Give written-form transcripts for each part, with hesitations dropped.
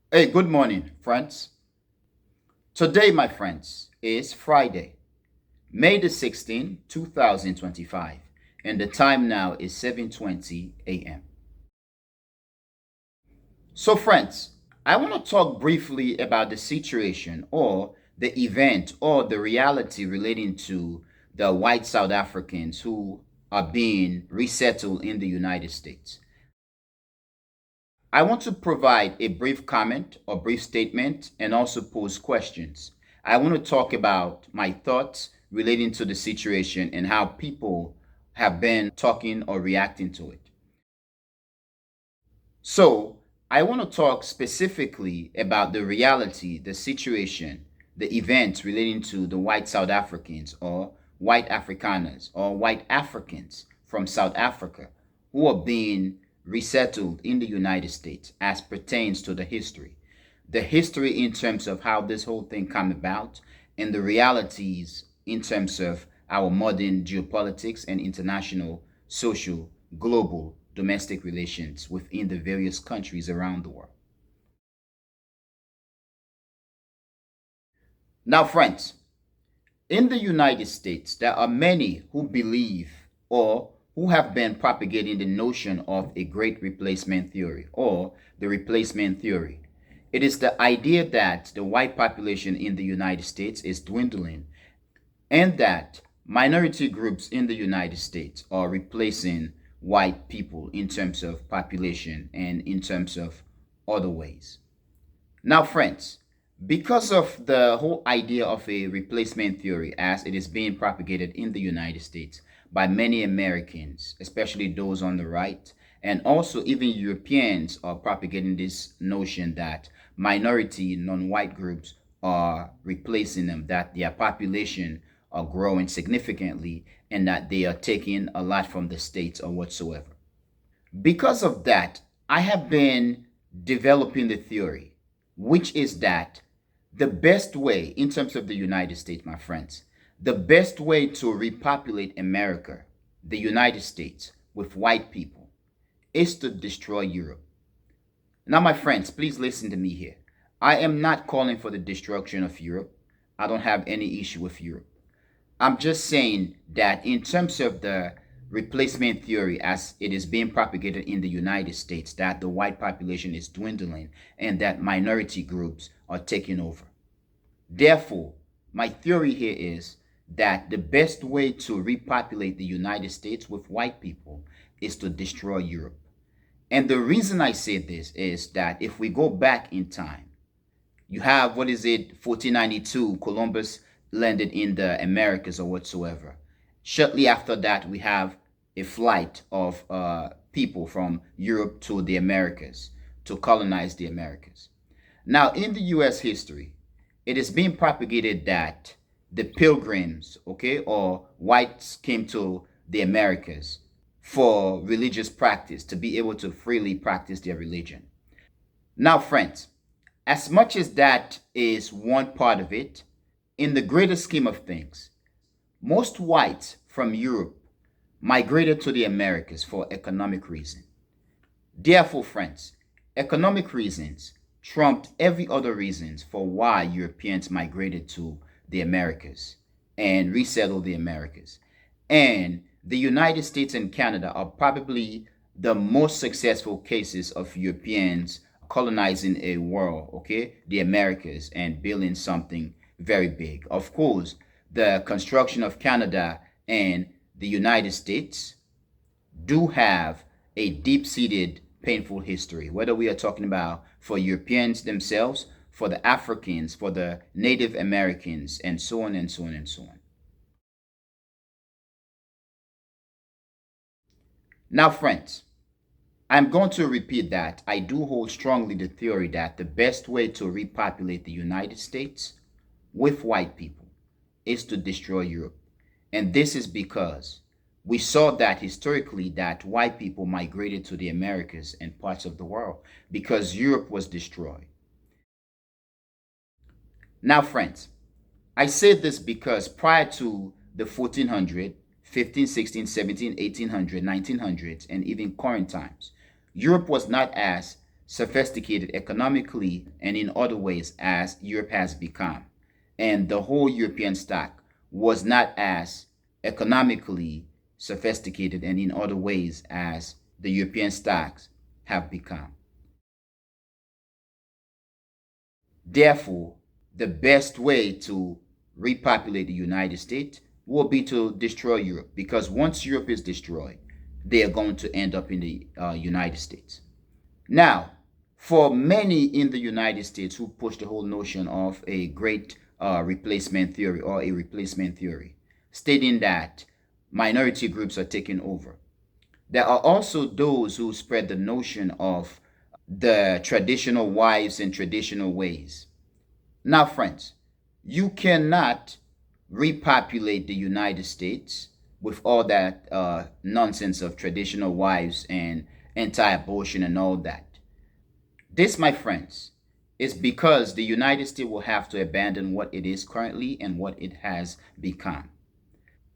Hey, good morning, friends. Today, my friends, is Friday, May the 16th, 2025, and the time now is 7:20 a.m. So, friends, I want to talk briefly about the situation or the event or the reality relating to the white South Africans who are being resettled in the United States. I want to provide a brief comment or brief statement and also pose questions. I want to talk about my thoughts relating to the situation and how people have been talking or reacting to it. So, I want to talk specifically about the reality, the situation, the events relating to the white South Africans or white Afrikaners or white Africans from South Africa who are being resettled in the United States as pertains to the history. The history in terms of how this whole thing came about and the realities in terms of our modern geopolitics and international, social, global, domestic relations within the various countries around the world. Now, friends, in the United States, there are many who believe or who have been propagating the notion of a great replacement theory or the replacement theory. It is the idea that the white population in the United States is dwindling and that minority groups in the United States are replacing white people in terms of population and in terms of other ways. Now, friends, because of the whole idea of a replacement theory as it is being propagated in the United States by many Americans, especially those on the right, and also even Europeans are propagating this notion that minority non-white groups are replacing them, that their population are growing significantly and that they are taking a lot from the states or whatsoever. Because of that, I have been developing the theory, which is that the best way, in terms of the United States, my friends, the best way to repopulate America, the United States, with white people is to destroy Europe. Now, my friends, please listen to me here. I am not calling for the destruction of Europe. I don't have any issue with Europe. I'm just saying that in terms of the replacement theory as it is being propagated in the United States, that the white population is dwindling and that minority groups are taking over. Therefore, my theory here is that the best way to repopulate the United States with white people is to destroy Europe. And the reason I say this is that if we go back in time, you have, what is it, 1492, Columbus landed in the Americas or whatsoever. Shortly after that, we have a flight of people from Europe to the Americas to colonize the Americas. Now, in the US history, it is being propagated that the pilgrims, okay, or whites came to the Americas for religious practice, to be able to freely practice their religion. Now, friends, as much as that is one part of it, in the greater scheme of things, most whites from Europe migrated to the Americas for economic reasons. Therefore, friends, economic reasons trumped every other reasons for why Europeans migrated to the Americas and resettled the Americas. And the United States and Canada are probably the most successful cases of Europeans colonizing a world, okay, the Americas, and building something very big. Of course, the construction of Canada and the United States do have a deep-seated painful history, whether we are talking about for Europeans themselves, for the Africans, for the Native Americans, and so on and so on and so on. Now, friends, I'm going to repeat that I do hold strongly the theory that the best way to repopulate the United States with white people is to destroy Europe. And this is because we saw that historically that white people migrated to the Americas and parts of the world because Europe was destroyed. Now, friends, I say this because prior to the 1400, 15, 16, 17, 1800, 1900s, and even current times, Europe was not as sophisticated economically and in other ways as Europe has become. And the whole European stock was not as economically sophisticated and in other ways as the European stocks have become. Therefore, the best way to repopulate the United States will be to destroy Europe, because once Europe is destroyed, they are going to end up in the United States. Now, for many in the United States who push the whole notion of a great replacement theory or a replacement theory, stating that minority groups are taking over, there are also those who spread the notion of the traditional wives and traditional ways. Now, friends, you cannot repopulate the United States with all that nonsense of traditional wives and anti abortion and all that. This, my friends, is because the United States will have to abandon what it is currently and what it has become.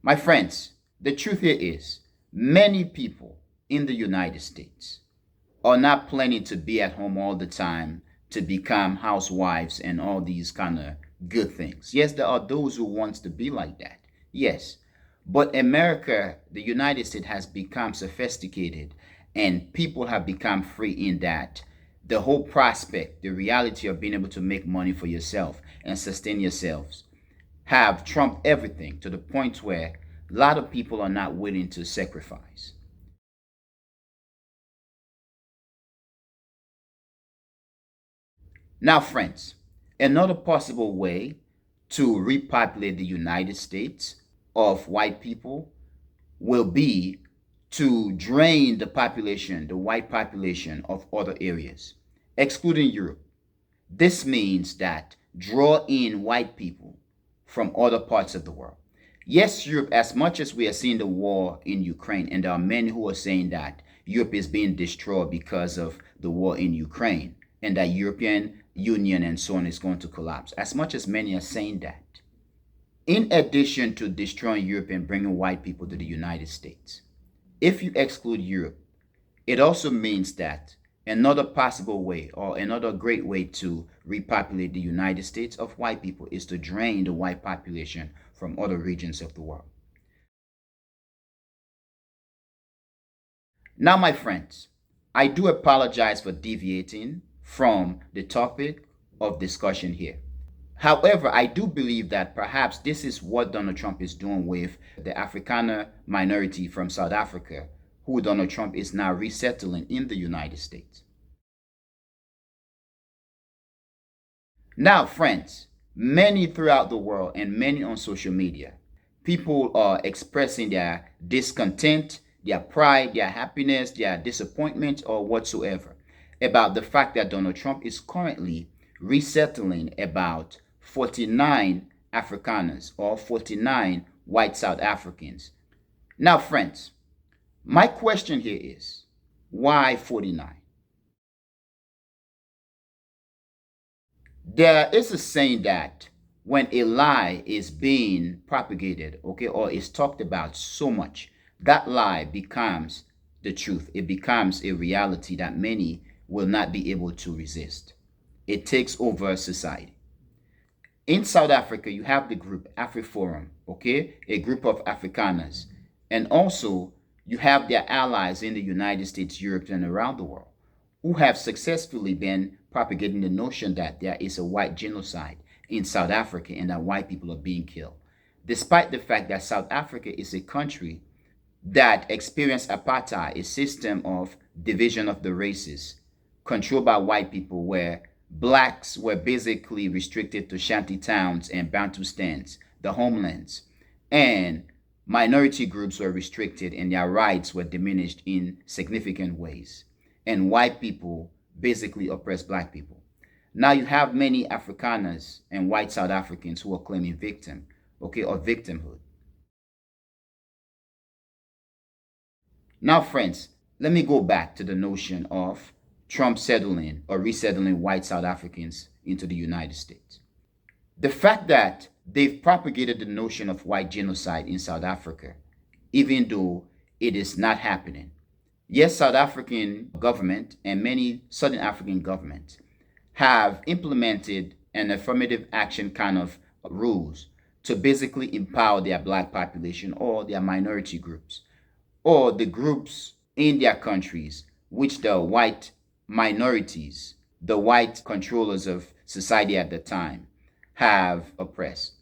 My friends, the truth here is many people in the United States are not planning to be at home all the time to become housewives and all these kind of good things. Yes, there are those who wants to be like that. Yes. But America, the United States has become sophisticated and people have become free in that the whole prospect, the reality of being able to make money for yourself and sustain yourselves have trumped everything to the point where a lot of people are not willing to sacrifice. Now, friends, another possible way to repopulate the United States of white people will be to drain the population, the white population of other areas, excluding Europe. This means that draw in white people from other parts of the world. Yes, Europe, as much as we are seeing the war in Ukraine, and there are many who are saying that Europe is being destroyed because of the war in Ukraine, and that European Union and so on is going to collapse. As much as many are saying that, in addition to destroying Europe and bringing white people to the United States, if you exclude Europe, it also means that another possible way or another great way to repopulate the United States of white people is to drain the white population from other regions of the world. Now, my friends, I do apologize for deviating from the topic of discussion here. However, I do believe that perhaps this is what Donald Trump is doing with the Afrikaner minority from South Africa, who Donald Trump is now resettling in the United States. Now, friends, many throughout the world and many on social media, people are expressing their discontent, their pride, their happiness, their disappointment, or whatsoever about the fact that Donald Trump is currently resettling about 49 Afrikaners or 49 white South Africans. Now, friends, my question here is why 49? There is a saying that when a lie is being propagated, okay, or is talked about so much, that lie becomes the truth. It becomes a reality that many will not be able to resist. It takes over society. In South Africa, you have the group AfriForum, okay, a group of Afrikaners, and also you have their allies in the United States, Europe, and around the world who have successfully been propagating the notion that there is a white genocide in South Africa and that white people are being killed. Despite the fact that South Africa is a country that experienced apartheid, a system of division of the races controlled by white people, where blacks were basically restricted to shanty towns and Bantustans, the homelands, and minority groups were restricted and their rights were diminished in significant ways. And white people basically oppressed black people. Now you have many Afrikaners and white South Africans who are claiming victim, okay, or victimhood. Now, friends, let me go back to the notion of Trump settling or resettling white South Africans into the United States. The fact that they've propagated the notion of white genocide in South Africa, even though it is not happening, Yes, South African government and many Southern African governments have implemented an affirmative action kind of rules to basically empower their black population or their minority groups or the groups in their countries which the white minorities, the white controllers of society at the time, have oppressed.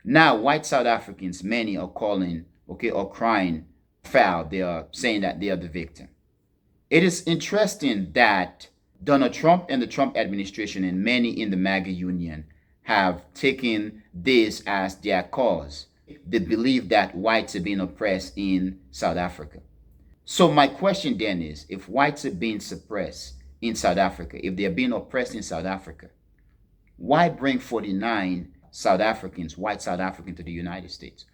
Now, white South Africans, many are calling, okay, or crying foul. They are saying that they are the victim. It is interesting that Donald Trump and the Trump administration and many in the MAGA union have taken this as their cause. They believe that whites are being oppressed in South Africa. So my question then is, if whites are being suppressed in South Africa, if they're being oppressed in South Africa, why bring 49 South Africans, white South Africans, to the United States?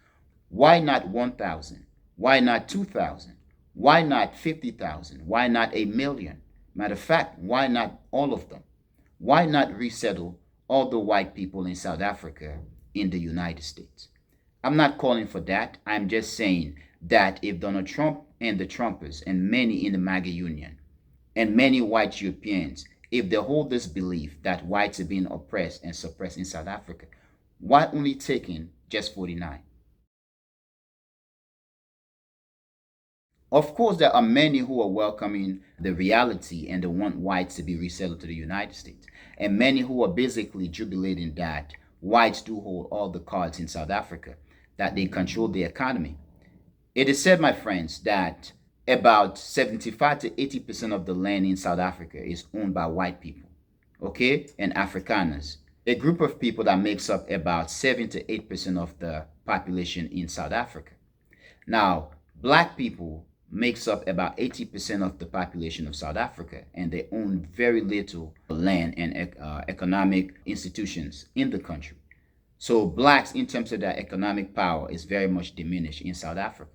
Why not 1,000? Why not 2,000? Why not 50,000? Why not a million? Matter of fact, why not all of them? Why not resettle all the white people in South Africa in the United States? I'm not calling for that. I'm just saying that if Donald Trump and the Trumpers and many in the MAGA union and many white Europeans, if they hold this belief that whites are being oppressed and suppressed in South Africa, why only taking just 49? Of course, there are many who are welcoming the reality and they want whites to be resettled to the United States. And many who are basically jubilating that whites do hold all the cards in South Africa, that they control the economy. It is said, my friends, that about 75 to 80% of the land in South Africa is owned by white people, okay, and Afrikaners, a group of people that makes up about 7 to 8% of the population in South Africa. Now, black people makes up about 80% of the population of South Africa, and they own very little land and economic institutions in the country. So blacks, in terms of their economic power, is very much diminished in South Africa.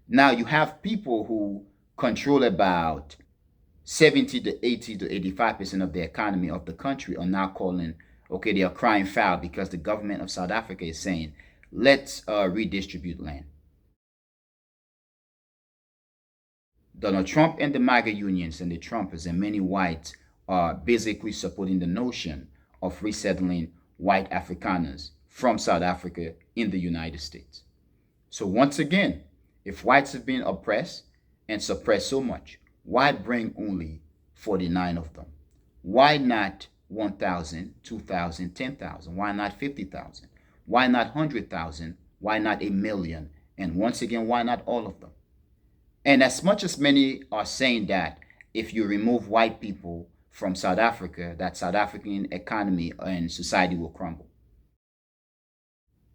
Now you have people who control about 70 to 80 to 85% of the economy of the country are now calling, okay, they are crying foul because the government of South Africa is saying, let's redistribute land. Donald Trump and the MAGA unions and the Trumpers and many whites are basically supporting the notion of resettling white Afrikaners from South Africa in the United States. So once again, if whites have been oppressed and suppressed so much, why bring only 49 of them? Why not 1,000, 2,000, 10,000? Why not 50,000? Why not 100,000? Why not a million? And once again, why not all of them? And as much as many are saying that if you remove white people from South Africa, that South African economy and society will crumble.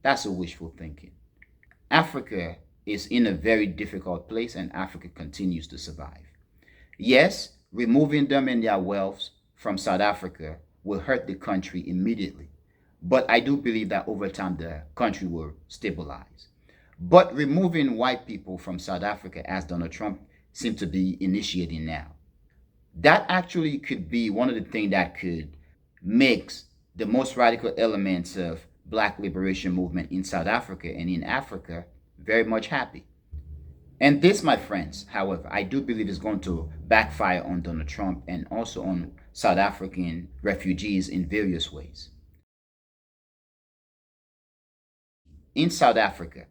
That's a wishful thinking. Africa is in a very difficult place and Africa continues to survive. Yes, removing them and their wealth from South Africa will hurt the country immediately. But I do believe that over time the country will stabilize. But removing white people from South Africa, as Donald Trump seems to be initiating now, that actually could be one of the things that could mix the most radical elements of black liberation movement in South Africa and in Africa very much happy. And this, my friends, however, I do believe is going to backfire on Donald Trump and also on South African refugees in various ways. In South Africa,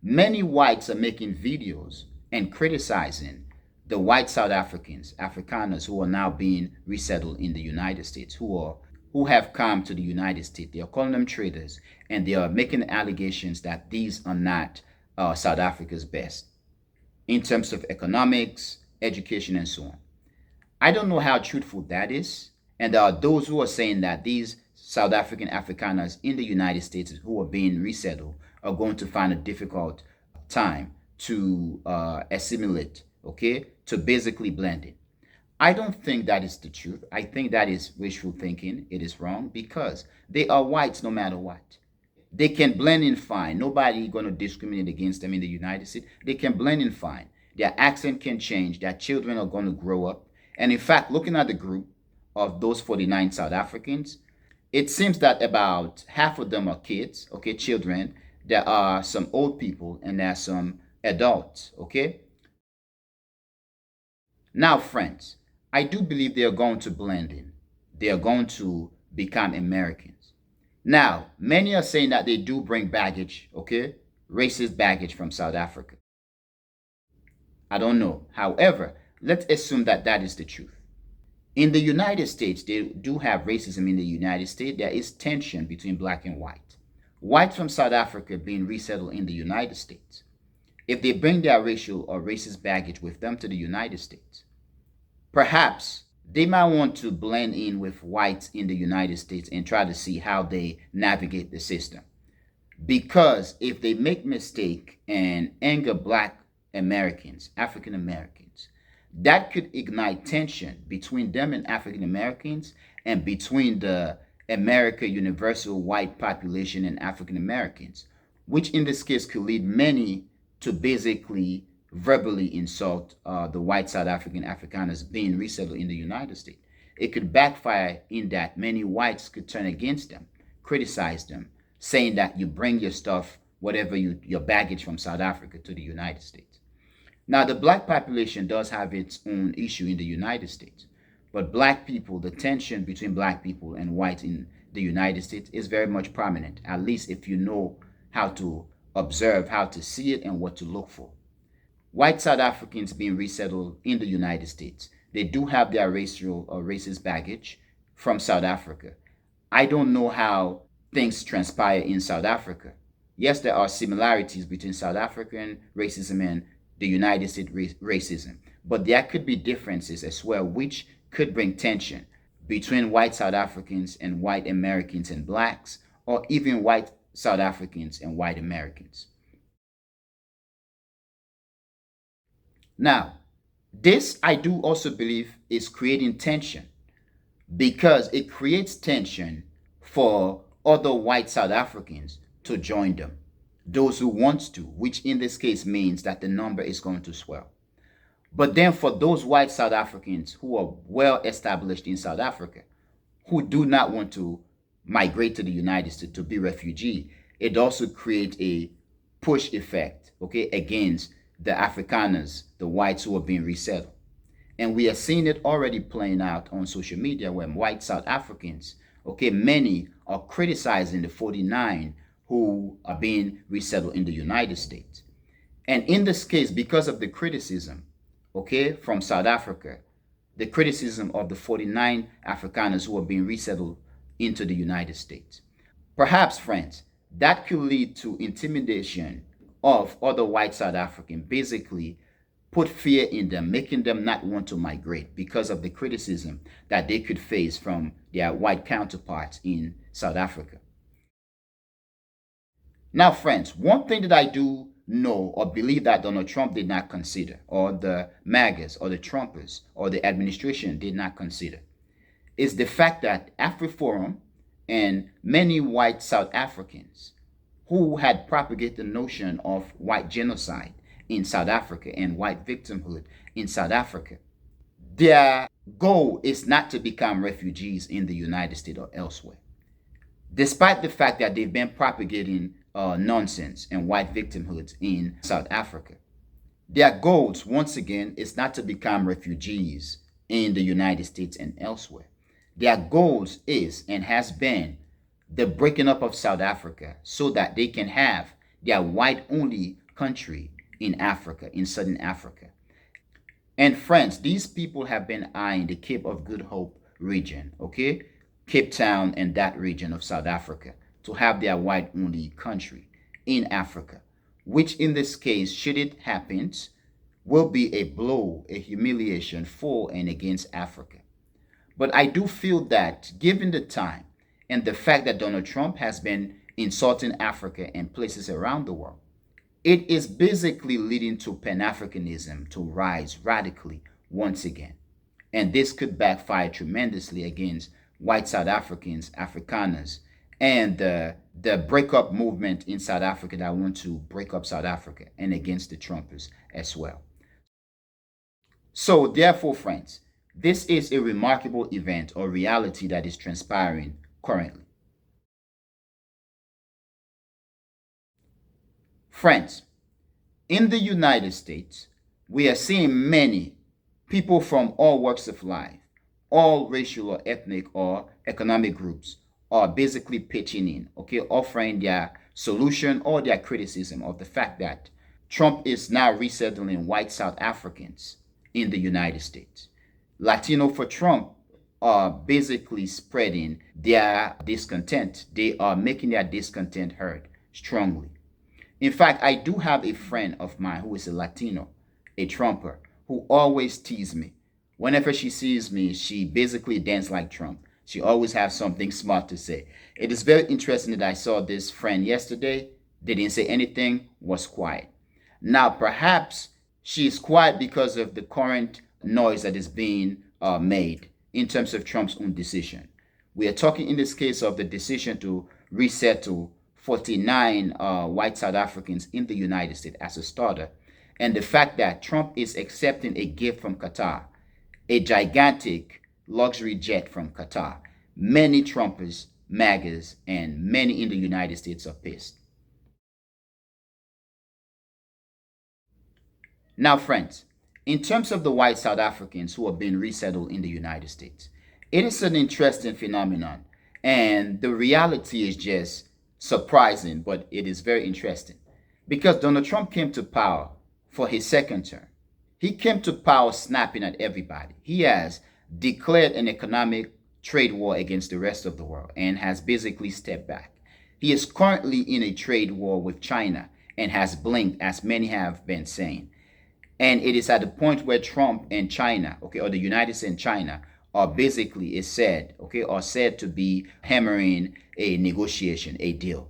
many whites are making videos and criticizing the white South Africans, Afrikaners who are now being resettled in the United States, who have come to the United States. They are calling them traitors, and they are making allegations that these are not South Africa's best in terms of economics, education, and so on. I don't know how truthful that is. And there are those who are saying that these South African Afrikaners in the United States who are being resettled are going to find a difficult time to assimilate, okay, to basically blend in. I don't think that is the truth. I think that is wishful thinking. It is wrong because they are whites no matter what. They can blend in fine. Nobody going to discriminate against them in the United States. They can blend in fine. Their accent can change. Their children are going to grow up. And in fact, looking at the group of those 49 South Africans, it seems that about half of them are kids, okay, children there are some old people and there are some adults, okay? Now, friends, I do believe they are going to blend in. They are going to become Americans. Now, many are saying that they do bring baggage, okay? Racist baggage from South Africa. I don't know. However, let's assume that that is the truth. In the United States, they do have racism in the United States. There is tension between black and white. Whites from South Africa being resettled in the United States. If they bring their racial or racist baggage with them to the United States, perhaps they might want to blend in with whites in the United States and try to see how they navigate the system. Because if they make mistake and anger black Americans, African Americans, that could ignite tension between them and African Americans and between the America universal white population and African Americans, which in this case could lead many to basically verbally insult the white South African Afrikaners being resettled in the United States. It could backfire in that many whites could turn against them, criticize them, saying that you bring your stuff, whatever your baggage from South Africa to the United States. Now, the black population does have its own issue in the United States, but black people, the tension between black people and whites in the United States is very much prominent, at least if you know how to observe, how to see it, and what to look for. White South Africans being resettled in the United States, they do have their racial or racist baggage from South Africa. I don't know how things transpire in South Africa. Yes, there are similarities between South African racism and the United States racism, but there could be differences as well, which could bring tension between white South Africans and white Americans and blacks, or even white South Africans and white Americans. Now, this I do also believe is creating tension because it creates tension for other white South Africans to join them. Those who want to, which in this case means that the number is going to swell. But then for those white South Africans who are well established in South Africa, who do not want to migrate to the United States to be refugee, it also creates a push effect, okay, against the Afrikaners, the whites who are being resettled. And we are seeing it already playing out on social media where white South Africans, okay, many are criticizing the 49 who are being resettled in the United States. And in this case, because of the criticism, okay, from South Africa, the criticism of the 49 Afrikaners who are being resettled into the United States. Perhaps, friends, that could lead to intimidation of other white South Africans, basically put fear in them, making them not want to migrate because of the criticism that they could face from their white counterparts in South Africa. Now, friends, one thing that I do know or believe that Donald Trump did not consider, or the MAGAs, or the Trumpers, or the administration did not consider, is the fact that AfriForum and many white South Africans who had propagated the notion of white genocide in South Africa and white victimhood in South Africa, their goal is not to become refugees in the United States or elsewhere. Despite the fact that they've been propagating nonsense and white victimhoods in South Africa, their goals, once again, is not to become refugees in the United States and elsewhere. Their goals is and has been the breaking up of South Africa so that they can have their white-only country in Africa, in Southern Africa. And friends, these people have been eyeing the Cape of Good Hope region, okay? Cape Town and that region of South Africa to have their white-only country in Africa, which in this case, should it happen, will be a blow, a humiliation for and against Africa. But I do feel that given the time and the fact that Donald Trump has been insulting Africa and places around the world, it is basically leading to Pan-Africanism to rise radically once again. And this could backfire tremendously against white South Africans, Afrikaners, and the breakup movement in South Africa that want to break up South Africa, and against the Trumpers as well. So therefore, friends, this is a remarkable event or reality that is transpiring currently. Friends, in the United States, we are seeing many people from all walks of life, all racial or ethnic or economic groups are basically pitching in, okay, offering their solution or their criticism of the fact that Trump is now resettling white South Africans in the United States. Latino for Trump are basically spreading their discontent. They are making their discontent heard strongly. In fact, I do have a friend of mine who is a Latino, a Trumper, who always teases me. Whenever she sees me, she basically dances like Trump. She always has something smart to say. It is very interesting that I saw this friend yesterday. They didn't say anything, was quiet. Now, perhaps she is quiet because of the current noise that is being made in terms of Trump's own decision. We are talking in this case of the decision to resettle 49 white South Africans in the United States as a starter, and the fact that Trump is accepting a gift from Qatar, a gigantic luxury jet from Qatar. Many Trumpers, MAGAs, and many in the United States are pissed. Now, friends, in terms of the white South Africans who are being resettled in the United States, it is an interesting phenomenon. And the reality is just surprising, but it is very interesting. Because Donald Trump came to power for his second term. He came to power snapping at everybody. He has declared an economic trade war against the rest of the world and has basically stepped back. He is currently in a trade war with China and has blinked, as many have been saying. And it is at the point where Trump and China, okay, or the United States and China are basically, is said, okay, are said to be hammering a negotiation, a deal.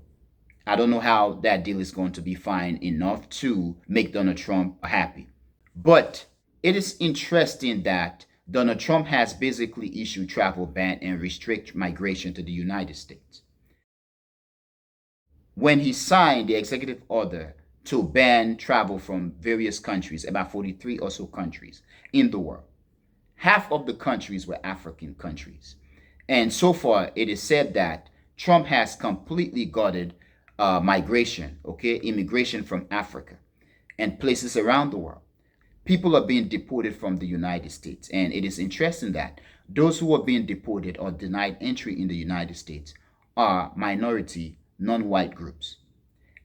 I don't know how that deal is going to be fine enough to make Donald Trump happy. But it is interesting that Donald Trump has basically issued travel ban and restrict migration to the United States. When he signed the executive order to ban travel from various countries, about 43 or so countries in the world, half of the countries were African countries. And so far, it is said that Trump has completely gutted migration, okay, immigration from Africa and places around the world. People are being deported from the United States. And it is interesting that those who are being deported or denied entry in the United States are minority, non-white groups.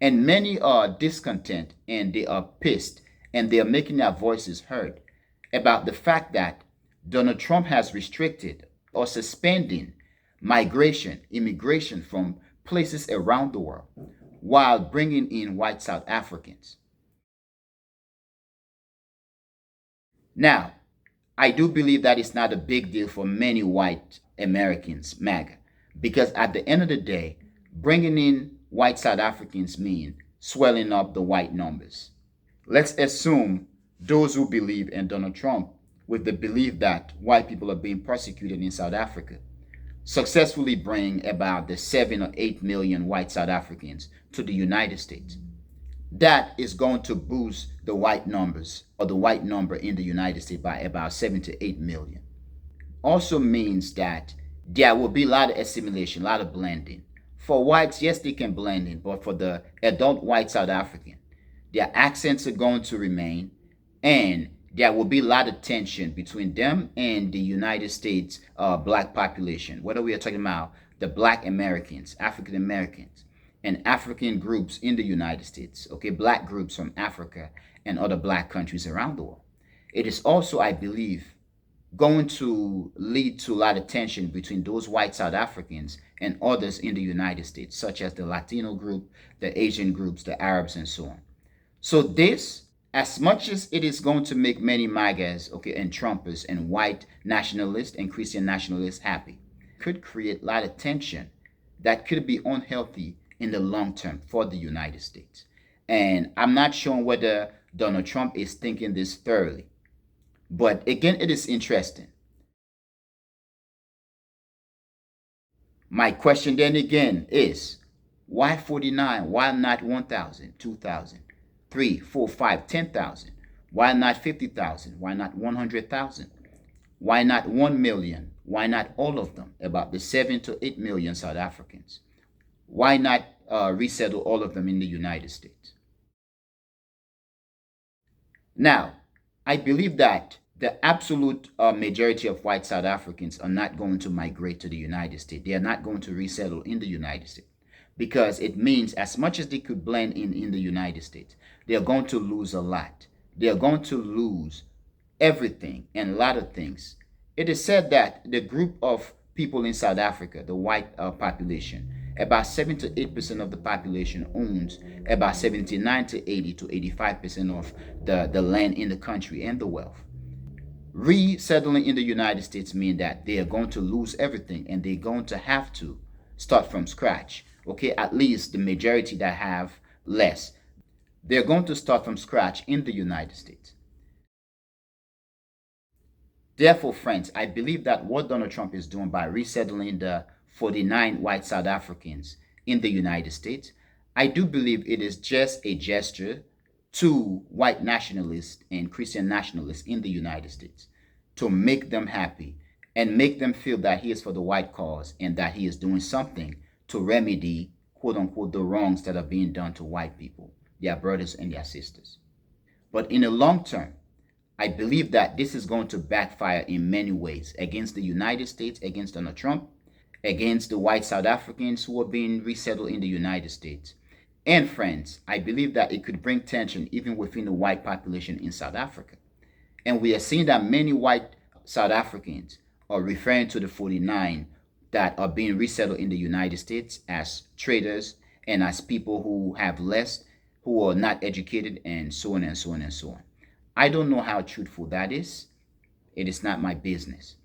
And many are discontent and they are pissed and they are making their voices heard about the fact that Donald Trump has restricted or suspending migration, immigration from places around the world while bringing in white South Africans. Now, I do believe that it's not a big deal for many white Americans, MAGA, because at the end of the day, bringing in white South Africans mean swelling up the white numbers. Let's assume those who believe in Donald Trump with the belief that white people are being persecuted in South Africa successfully bring about the 7 or 8 million white South Africans to the United States. That is going to boost the white numbers or the white number in the United States by about 7 to 8 million. Also means that there will be a lot of assimilation, a lot of blending. For whites, yes, they can blend in, but for the adult white South African, their accents are going to remain, and there will be a lot of tension between them and the United States black population, whether we are talking about the black Americans, African Americans, and African groups in the United States, okay, black groups from Africa and other black countries around the world. It is also, I believe, going to lead to a lot of tension between those white South Africans and others in the United States, such as the Latino group, the Asian groups, the Arabs, and so on. So this, as much as it is going to make many MAGAs, okay, and Trumpers and white nationalists and Christian nationalists happy, could create a lot of tension that could be unhealthy in the long term for the United States. And I'm not sure whether Donald Trump is thinking this thoroughly. But again, it is interesting. My question then again is, why 49? Why not 1,000, 2,000, 3, 4, 5, 10,000? Why not 50,000? Why not 100,000? Why not 1 million? Why not all of them? About the 7 to 8 million South Africans. Why not resettle all of them in the United States? Now, I believe that the absolute majority of white South Africans are not going to migrate to the United States. They are not going to resettle in the United States because it means as much as they could blend in the United States, they are going to lose a lot. They are going to lose everything and a lot of things. It is said that the group of people in South Africa, the white population, about 7 to 8% of the population owns about 79 to 80 to 85% of the land in the country and the wealth. Resettling in the United States means that they are going to lose everything and they're going to have to start from scratch. Okay, at least the majority that have less, they're going to start from scratch in the United States. Therefore, friends, I believe that what Donald Trump is doing by resettling the 49 white South Africans in the United States, I do believe it is just a gesture to white nationalists and Christian nationalists in the United States to make them happy and make them feel that he is for the white cause and that he is doing something to remedy, quote unquote, the wrongs that are being done to white people, their brothers and their sisters. But in the long term, I believe that this is going to backfire in many ways against the United States, against Donald Trump, against the white South Africans who are being resettled in the United States. And friends, I believe that it could bring tension even within the white population in South Africa. And we are seeing that many white South Africans are referring to the 49 that are being resettled in the United States as traitors and as people who have less, who are not educated, and so on and so on and so on. I don't know how truthful that is. It is not my business.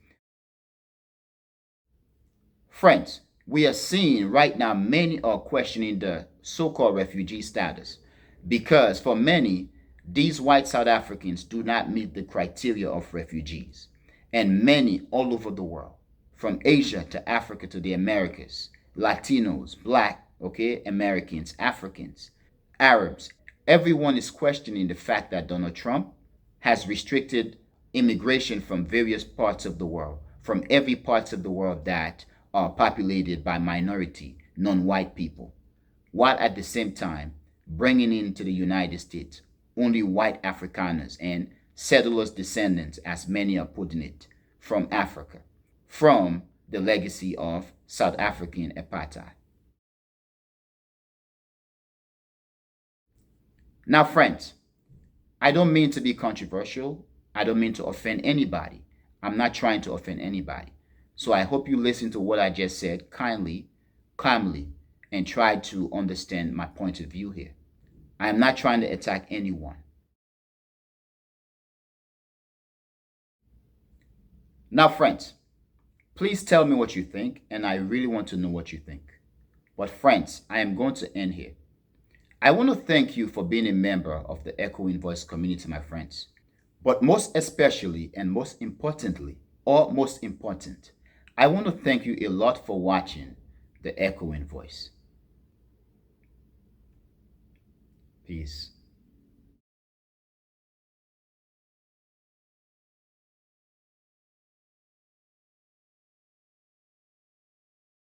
Friends, we are seeing right now many are questioning the so-called refugee status because for many, these white South Africans do not meet the criteria of refugees. And many all over the world, from Asia to Africa to the Americas, Latinos, Black, okay, Americans, Africans, Arabs, everyone is questioning the fact that Donald Trump has restricted immigration from various parts of the world, from every parts of the world that are populated by minority, non-white people, while at the same time bringing into the United States only white Afrikaners and settlers' descendants, as many are putting it, from Africa, from the legacy of South African apartheid. Now, friends, I don't mean to be controversial. I don't mean to offend anybody. I'm not trying to offend anybody. So I hope you listen to what I just said kindly, calmly, and try to understand my point of view here. I am not trying to attack anyone. Now, friends, please tell me what you think, and I really want to know what you think. But friends, I am going to end here. I want to thank you for being a member of the Echoing Voice community, my friends. But most especially and most importantly, or most important, I want to thank you a lot for watching the Echoing Voice. Peace.